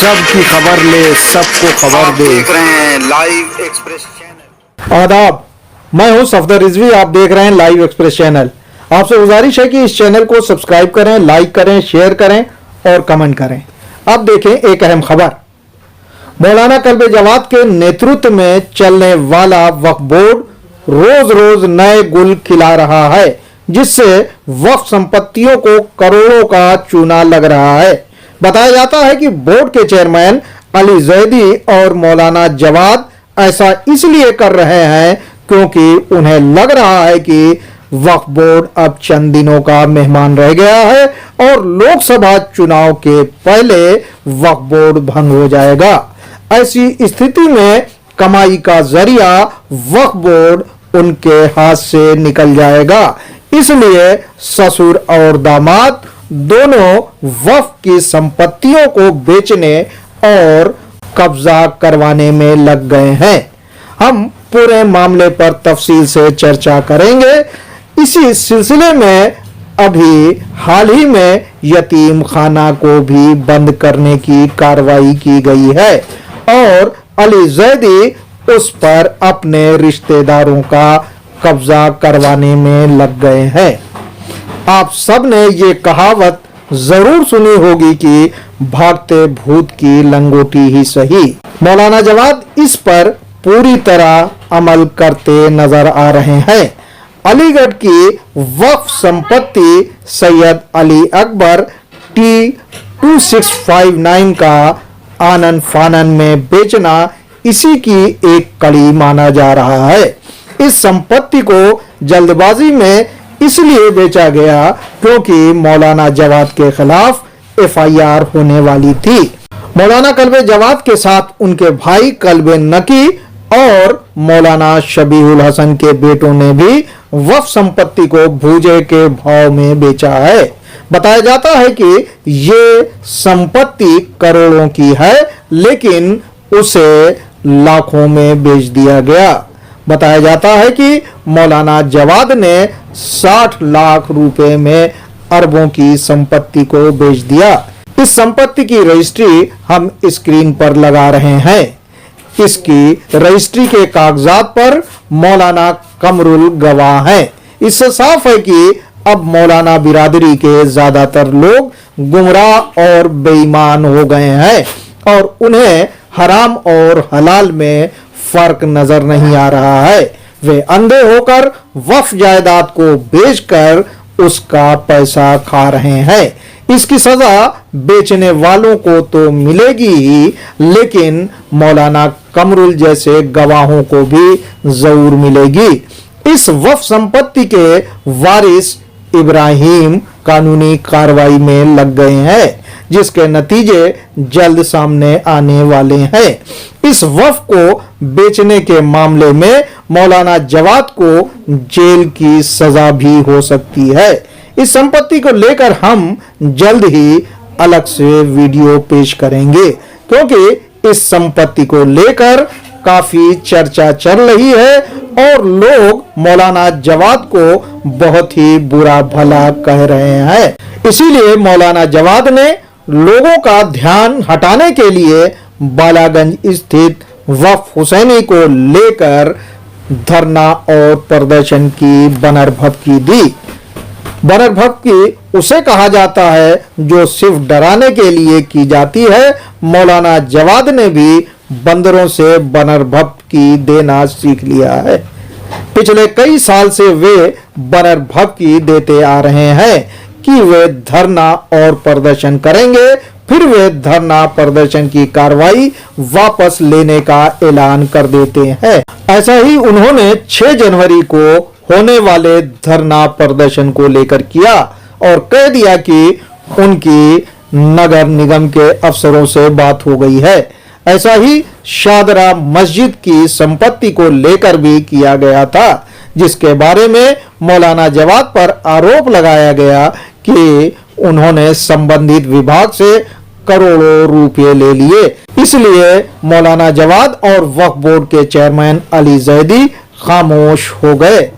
सबकी खबर ले, सबको खबर आप दे। देख रहे हैं लाइव एक्सप्रेस चैनल। आदाब, मैं हूं सफदर रिजवी। आप देख रहे हैं लाइव एक्सप्रेस चैनल। आपसे गुजारिश है कि इस चैनल को सब्सक्राइब करें, लाइक करें, शेयर करें और कमेंट करें। अब देखें एक अहम खबर। मौलाना कल्बे जवाद के नेतृत्व में चलने वाला वक्फ बोर्ड रोज रोज नए गुल खिला रहा है, जिससे वक्फ संपत्तियों को करोड़ों का चूना लग रहा है। बताया जाता है कि बोर्ड के चेयरमैन अली जैदी और मौलाना जवाद ऐसा इसलिए कर रहे हैं क्योंकि उन्हें लग रहा है कि वक्फ बोर्ड अब चंद दिनों का मेहमान रह गया है और लोकसभा चुनाव के पहले वक्फ बोर्ड भंग हो जाएगा। ऐसी स्थिति में कमाई का जरिया वक्फ बोर्ड उनके हाथ से निकल जाएगा। इसलिए ससुर और दामाद दोनों वक्फ की संपत्तियों को बेचने और कब्जा करवाने में लग गए हैं। हम पूरे मामले पर तफसील से चर्चा करेंगे। इसी सिलसिले में अभी हाल ही में यतीम खाना को भी बंद करने की कार्रवाई की गई है और अली जैदी उस पर अपने रिश्तेदारों का कब्जा करवाने में लग गए हैं। आप सब ने ये कहावत जरूर सुनी होगी कि भागते भूत की लंगोटी ही सही। मौलाना जवाद इस पर पूरी तरह अमल करते नजर आ रहे हैं। अलीगढ़ की वक्फ संपत्ति सैयद अली अकबर T2659 का आनन फानन में बेचना इसी की एक कड़ी माना जा रहा है। इस संपत्ति को जल्दबाजी में इसलिए बेचा गया क्योंकि मौलाना जवाद के खिलाफ FIR होने वाली थी। मौलाना कल्बे जवाद के साथ उनके भाई कल्बे नकी और मौलाना शबीहुल हसन के बेटों ने भी वक्फ संपत्ति को भूजे के भाव में बेचा है। बताया जाता है कि ये संपत्ति करोड़ों की है, लेकिन उसे लाखों में बेच दिया गया। बताया जाता है कि मौलाना जवाद ने 60 लाख रुपए में अरबों की संपत्ति को बेच दिया। इस संपत्ति की रजिस्ट्री हम स्क्रीन पर लगा रहे हैं। इसकी रजिस्ट्री के कागजात पर मौलाना कमरुल गवाह है। इससे साफ है कि अब मौलाना बिरादरी के ज्यादातर लोग गुमराह और बेईमान हो गए हैं और उन्हें हराम और हलाल में फर्क नजर नहीं आ रहा है। वे अंधे होकर वक्फ जायदाद को बेचकर उसका पैसा खा रहे हैं। इसकी सजा बेचने वालों को तो मिलेगी ही, लेकिन मौलाना कमरुल जैसे गवाहों को भी जरूर मिलेगी। इस वक्फ संपत्ति के वारिस इब्राहिम कानूनी कार्रवाई में लग गए हैं, जिसके नतीजे जल्द सामने आने वाले हैं। इस वक्फ को बेचने के मामले में मौलाना जवाद को जेल की सजा भी हो सकती है। इस संपत्ति को लेकर हम जल्द ही अलग से वीडियो पेश करेंगे, क्योंकि इस संपत्ति को लेकर काफी चर्चा चल रही है और लोग मौलाना जवाद को बहुत ही बुरा भला कह रहे हैं। इसीलिए मौलाना जवाद ने लोगों का ध्यान हटाने के लिए बालागंज स्थित वक्फ हुसैनी को लेकर धरना और प्रदर्शन की बनरभक्की दी। बनरभक्की उसे कहा जाता है जो सिर्फ डराने के लिए की जाती है। मौलाना जवाद ने भी बंदरों से बनरभक्की देना सीख लिया है। पिछले कई साल से वे बनरभक्की देते आ रहे हैं कि वे धरना और प्रदर्शन करेंगे, फिर वे धरना प्रदर्शन की कार्रवाई वापस लेने का ऐलान कर देते हैं। ऐसा ही उन्होंने 6 जनवरी को होने वाले धरना प्रदर्शन को लेकर किया और कह दिया कि उनकी नगर निगम के अफसरों से बात हो गई है। ऐसा ही शादरा मस्जिद की संपत्ति को लेकर भी किया गया था, जिसके बारे में मौलाना जवाद पर आरोप लगाया गया कि उन्होंने संबंधित विभाग से करोड़ों रुपए ले लिए। इसलिए मौलाना जवाद और वक्फ बोर्ड के चेयरमैन अली जैदी खामोश हो गए।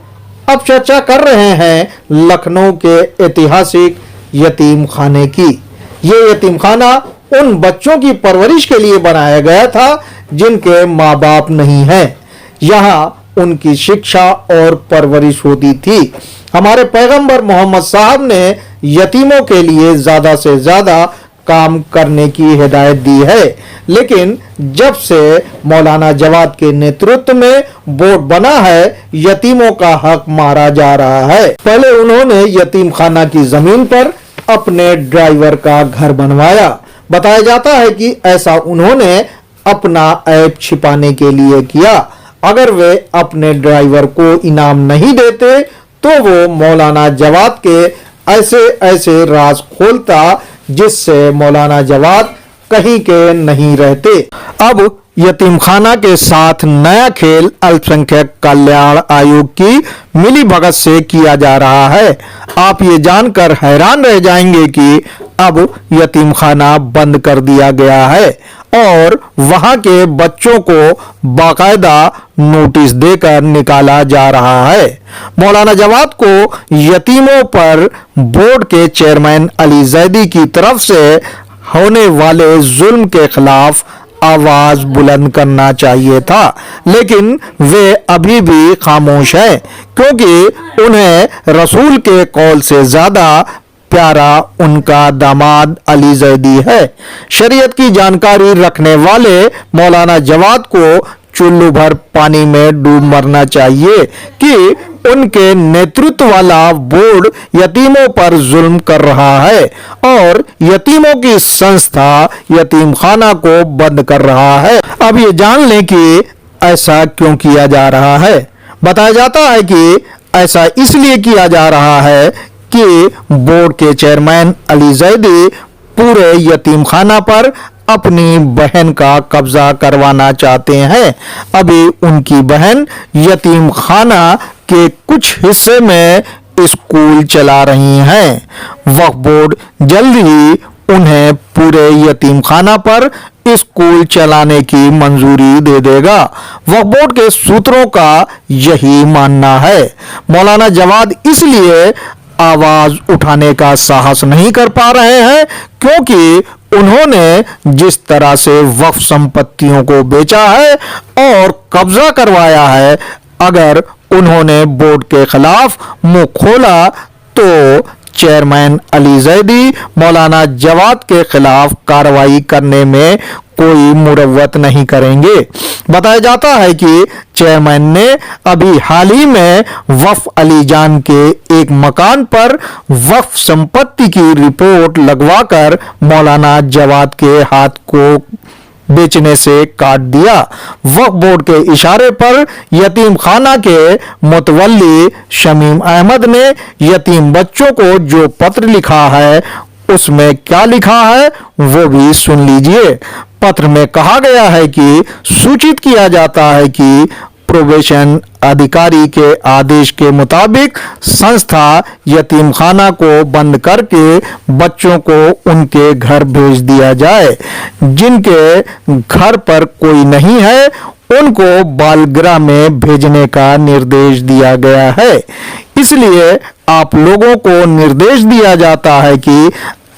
अब चर्चा कर रहे हैं लखनऊ के ऐतिहासिक यतीम खाने की। ये यतीम खाना उन बच्चों की परवरिश के लिए बनाया गया था जिनके माँ बाप नहीं हैं। यहाँ उनकी शिक्षा और परवरिश होती थी। हमारे पैगंबर मोहम्मद साहब ने यतीमों के लिए ज्यादा से ज्यादा काम करने की हिदायत दी है, लेकिन जब से मौलाना जवाद के नेतृत्व में बोर्ड बना है, यतीमों का हक मारा जा रहा है। पहले उन्होंने यतीम खाना की जमीन पर अपने ड्राइवर का घर बनवाया। बताया जाता है कि ऐसा उन्होंने अपना ऐब छिपाने के लिए किया। अगर वे अपने ड्राइवर को इनाम नहीं देते तो वो मौलाना जवाद के ऐसे ऐसे राज खोलता जिससे मौलाना जवाद कहीं के नहीं रहते। अब यतीम खाना के साथ नया खेल अल्पसंख्यक कल्याण आयोग की मिली भगत से किया जा रहा है। आप ये जानकर हैरान रह जाएंगे कि अब यतीम खाना बंद कर दिया गया है और वहां के बच्चों को बाकायदा नोटिस देकर निकाला जा रहा है। मौलाना जवाद को यतीमों पर बोर्ड के चेयरमैन अली जैदी की तरफ से होने वाले जुल्म के खिलाफ आवाज बुलंद करना चाहिए था, लेकिन वे अभी भी खामोश हैं, क्योंकि उन्हें रसूल के कौल से ज्यादा प्यारा उनका दामाद अली जैदी है। शरीयत की जानकारी रखने वाले मौलाना जवाद को चुल्लू भर पानी में डूब मरना चाहिए कि उनके नेतृत्व वाला बोर्ड यतीमों पर जुल्म कर रहा है और यतीमों की संस्था यतीम खाना को बंद कर रहा है। अब ये जान लें कि ऐसा क्यों किया जा रहा है। बताया जाता है कि ऐसा इसलिए किया जा रहा है कि बोर्ड के चेयरमैन अली जैदी पूरे यतीम खाना पर अपनी बहन का कब्जा करवाना चाहते हैं। अभी उनकी बहन यतीम खाना के कुछ हिस्से में स्कूल चला रही हैं। वक्फ बोर्ड जल्द ही उन्हें पूरे यतीम खाना पर स्कूल चलाने की मंजूरी दे देगा। वक्फ बोर्ड के सूत्रों का यही मानना है। मौलाना जवाद इसलिए आवाज उठाने का साहस नहीं कर पा रहे हैं क्योंकि उन्होंने जिस तरह से वक्फ संपत्तियों को बेचा है और कब्जा करवाया है, अगर उन्होंने बोर्ड के खिलाफ मुंह खोला तो चेयरमैन अली जैदी मौलाना जवाद के खिलाफ कार्रवाई करने में कोई मुरव्वत नहीं करेंगे। बताया जाता है कि चेयरमैन ने अभी हाल ही में वक्फ अली जान के एक मकान पर वक्फ संपत्ति की रिपोर्ट लगवाकर मौलाना जवाद के हाथ को बेचने से काट दिया। वक्फ बोर्ड के इशारे पर यतीम खाना के मुतवल्ली शमीम अहमद ने यतीम बच्चों को जो पत्र लिखा है उसमें क्या लिखा है वो भी सुन लीजिए। पत्र में कहा गया है कि सूचित किया जाता है कि प्रोबेशन अधिकारी के आदेश के मुताबिक संस्था यतीम खाना को बंद करके बच्चों को उनके घर भेज दिया जाए। जिनके घर पर कोई नहीं है उनको बालगृह में भेजने का निर्देश दिया गया है। इसलिए आप लोगों को निर्देश दिया जाता है कि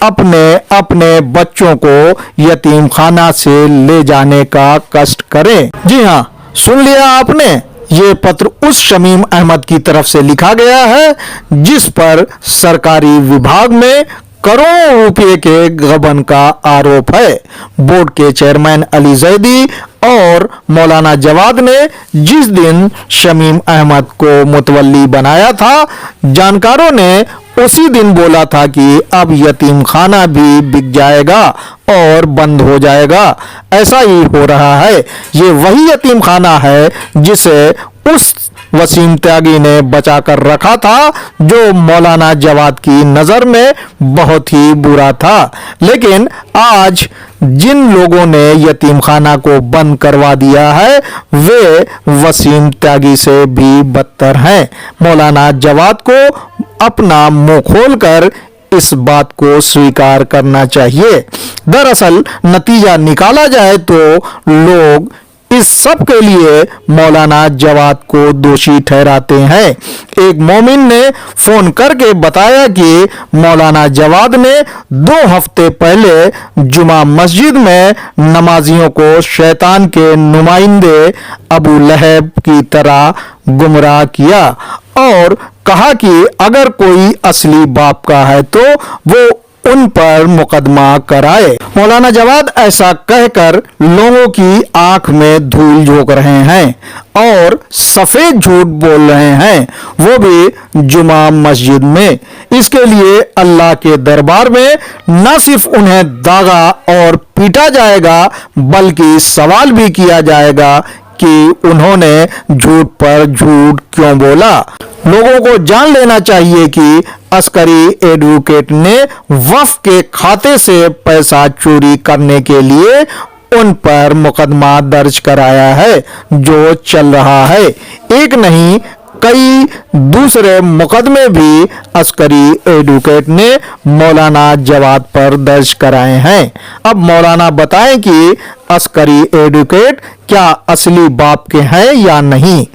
अपने अपने बच्चों को यतीम खाना से ले जाने का कष्ट करें। जी हाँ, सुन लिया आपने। ये पत्र उस शमीम अहमद की तरफ से लिखा गया है जिस पर सरकारी विभाग में करोड़ों रुपए के गबन का आरोप है। बोर्ड के चेयरमैन अली जैदी और मौलाना जवाद ने जिस दिन शमीम अहमद को मुतवल्ली बनाया था, जानकारों ने उसी दिन बोला था कि अब यतीम खाना भी बिक जाएगा और बंद हो जाएगा। ऐसा ही हो रहा है। ये वही यतीम खाना है जिसे उस वसीम त्यागी ने बचा कर रखा था जो मौलाना जवाद की नजर में बहुत ही बुरा था। लेकिन आज जिन लोगों ने यतीम खाना को बंद करवा दिया है वे वसीम त्यागी से भी बदतर हैं। मौलाना जवाद को अपना मुंह खोलकर इस बात को स्वीकार करना चाहिए। दरअसल नतीजा निकाला जाए तो लोग इस सब के लिए मौलाना जवाद को दोषी ठहराते हैं। एक मोमिन ने फोन करके बताया कि मौलाना जवाद ने 2 हफ्ते पहले जुमा मस्जिद में नमाजियों को शैतान के नुमाइंदे अबू लहब की तरह गुमराह किया और कहा कि अगर कोई असली बाप का है तो वो उन पर मुकदमा कराए। मौलाना जवाद ऐसा कहकर लोगों की आंख में धूल झोंक रहे हैं और सफेद झूठ बोल रहे हैं, वो भी जुमा मस्जिद में। इसके लिए अल्लाह के दरबार में न सिर्फ उन्हें दागा और पीटा जाएगा बल्कि सवाल भी किया जाएगा कि उन्होंने झूठ पर झूठ क्यों बोला। लोगों को जान लेना चाहिए कि अस्करी एडवोकेट ने वक्फ के खाते से पैसा चोरी करने के लिए उन पर मुकदमा दर्ज कराया है जो चल रहा है। एक नहीं कई दूसरे मुकदमे भी अस्करी एडवोकेट ने मौलाना जवाद पर दर्ज कराए हैं। अब मौलाना बताएं कि अस्करी एडवोकेट क्या असली बाप के हैं या नहीं।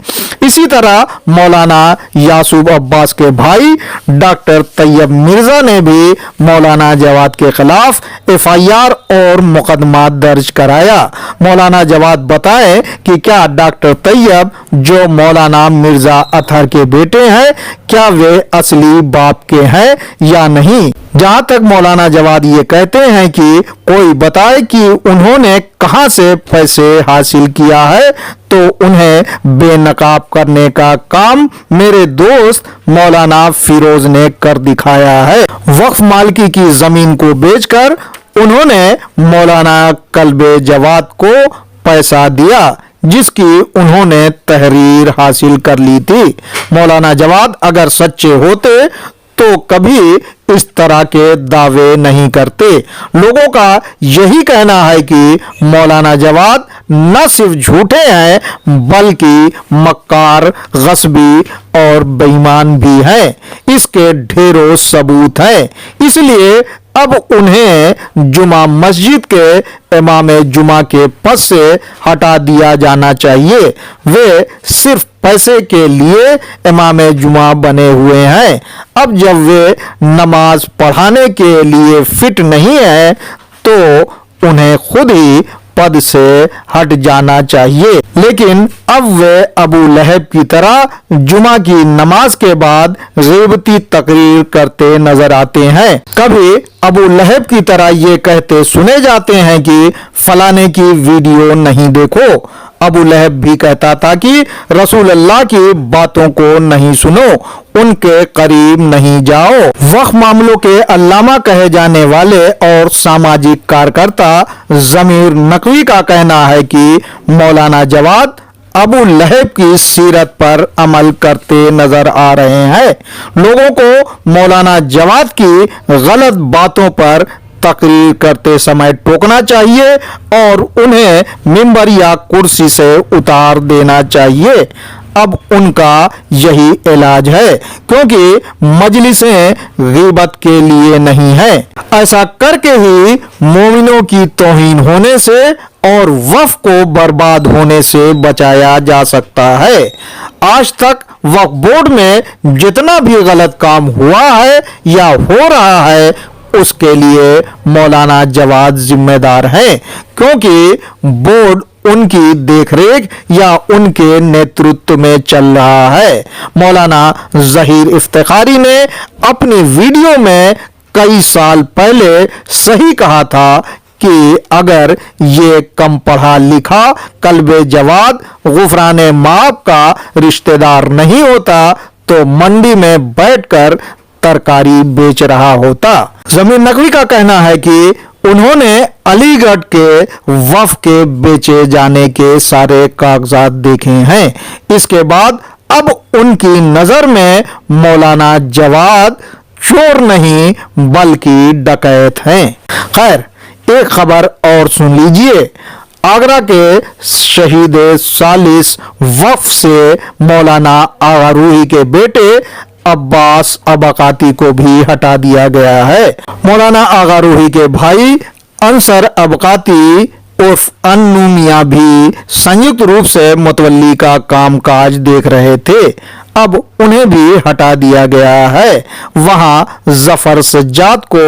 इसी तरह मौलाना यासूब अब्बास के भाई डॉक्टर तैयब मिर्जा ने भी मौलाना जवाद के खिलाफ एफआईआर और मुकदमा दर्ज कराया। मौलाना जवाद बताएं कि क्या डॉक्टर तैयब जो मौलाना मिर्जा अतहर के बेटे हैं क्या वे असली बाप के हैं या नहीं। जहां तक मौलाना जवाद ये कहते हैं कि कोई बताए कि उन्होंने कहां से पैसे हासिल किया है तो उन्हें बेनकाब करने का काम मेरे दोस्त मौलाना फिरोज ने कर दिखाया है। वक्फ मालिकी की जमीन को बेचकर उन्होंने मौलाना कल्बे जवाद को पैसा दिया जिसकी उन्होंने तहरीर हासिल कर ली थी। मौलाना जवाद अगर सच्चे होते तो कभी इस तरह के दावे नहीं करते। लोगों का यही कहना है कि मौलाना जवाद न सिर्फ झूठे हैं बल्कि मक्कार, गस्बी और बेईमान भी हैं। इसके ढेरों सबूत हैं। इसलिए अब उन्हें जुमा मस्जिद के इमाम जुमा के पद से हटा दिया जाना चाहिए। वे सिर्फ पैसे के लिए इमाम जुमा बने हुए हैं। अब जब वे नमाज पढ़ाने के लिए फिट नहीं है तो उन्हें खुद ही पद से हट जाना चाहिए। लेकिन अब वे अबू लहब की तरह जुमा की नमाज के बाद ग़ीबती तकरीर करते नजर आते हैं। कभी अबू लहब की तरह ये कहते सुने जाते हैं कि फलाने की वीडियो नहीं देखो। अबू लहब भी कहता था कि रसूल अल्लाह की बातों को नहीं सुनो, उनके करीब नहीं जाओ। वक्फ मामलों के अल्लामा कहे जाने वाले और सामाजिक कार्यकर्ता जमीर नकवी का कहना है कि मौलाना जवाद अबू लहब की सीरत पर अमल करते नजर आ रहे हैं। लोगों को मौलाना जवाद की गलत बातों पर तकरीर करते समय टोकना चाहिए और उन्हें मिंबर या कुर्सी से उतार देना चाहिए। अब उनका यही इलाज है क्योंकि मजलिसें गीबत के लिए नहीं है। ऐसा करके ही मोमिनों की तौहीन होने से और वक्फ को बर्बाद होने से बचाया जा सकता है। आज तक वक्फ बोर्ड में जितना भी गलत काम हुआ है या हो रहा है उसके लिए मौलाना जवाद जिम्मेदार हैं क्योंकि बोर्ड उनकी देखरेख या उनके नेतृत्व में चल रहा है। मौलाना जहीर इफ्तिखारी ने अपनी वीडियो में कई साल पहले सही कहा था कि अगर ये कम पढ़ा लिखा कल्बे जवाद गुफराने माप का रिश्तेदार नहीं होता तो मंडी में बैठकर तरकारी बेच रहा होता। जमीर नकवी का कहना है कि उन्होंने अलीगढ़ के वक्फ के बेचे जाने के सारे कागजात देखे हैं। इसके बाद अब उनकी नजर में मौलाना जवाद चोर नहीं बल्कि डकैत हैं। खैर, एक खबर और सुन लीजिए। आगरा के शहीद सालिस वक्फ से मौलाना आगा रूही के बेटे अब्बास अबकाती को भी हटा दिया गया है। मौलाना आगा रूही के भाई अंसर अबकाती उर्फ अन्नू मियां भी संयुक्त रूप से मुतवल्ली का कामकाज देख रहे थे। अब उन्हें भी हटा दिया गया है। वहां जफर सज्जाद को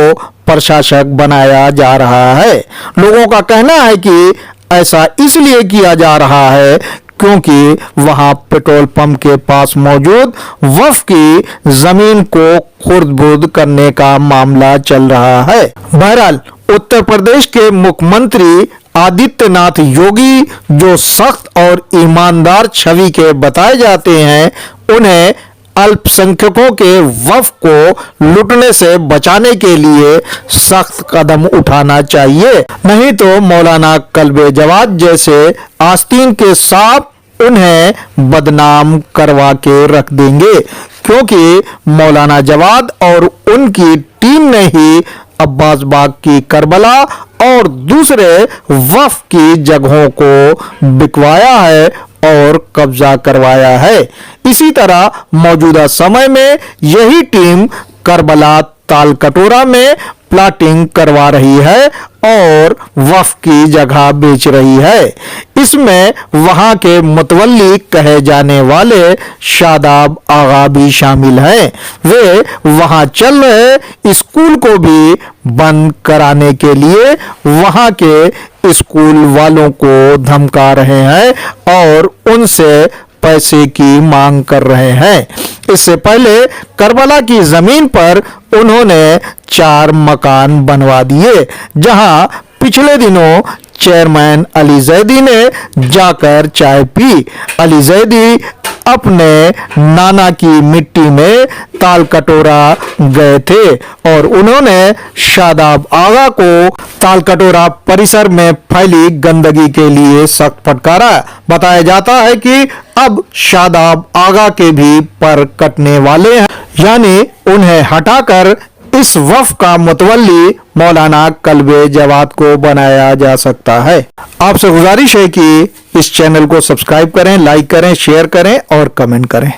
प्रशासक बनाया जा रहा है। लोगों का कहना है कि ऐसा इसलिए किया जा रहा है क्योंकि वहां पेट्रोल पंप के पास मौजूद वक्फ की जमीन को खुर्द-बुर्द करने का मामला चल रहा है। बहरहाल उत्तर प्रदेश के मुख्यमंत्री आदित्यनाथ योगी, जो सख्त और ईमानदार छवि के बताए जाते हैं, उन्हें अल्पसंख्यकों के वक्फ को लूटने से बचाने के लिए सख्त कदम उठाना चाहिए। नहीं तो मौलाना कल्बे जवाद जैसे आस्तीन के सांप उन्हें बदनाम करवा के रख देंगे, क्योंकि मौलाना जवाद और उनकी टीम ने ही अब्बास बाग की करबला और दूसरे वक्फ की जगहों को बिकवाया है और कब्जा करवाया है। इसी तरह मौजूदा समय में यही टीम करबला तालकटोरा में प्लाटिंग करवा रही है और वक्फ की जगह बेच रही है। इसमें वहां के मुतवल्ली कहे जाने वाले शादाब आगा भी शामिल हैं। वे वहां चल रहे स्कूल को भी बंद कराने के लिए वहां के स्कूल वालों को धमका रहे हैं और उनसे पैसे की मांग कर रहे हैं। इससे पहले करबला की जमीन पर उन्होंने 4 मकान बनवा दिए, जहां पिछले दिनों चेयरमैन अली जैदी ने जाकर चाय पी। अली जैदी अपने नाना की मिट्टी में तालकटोरा गए थे और उन्होंने शादाब आगा को तालकटोरा परिसर में फैली गंदगी के लिए सख्त फटकारा। बताया जाता है कि अब शादाब आगा के भी पर कटने वाले हैं, यानी उन्हें हटाकर इस वक्फ का मुतवल्ली मौलाना कल्बे जवाद को बनाया जा सकता है। आपसे गुजारिश है कि इस चैनल को सब्सक्राइब करें, लाइक करें, शेयर करें और कमेंट करें।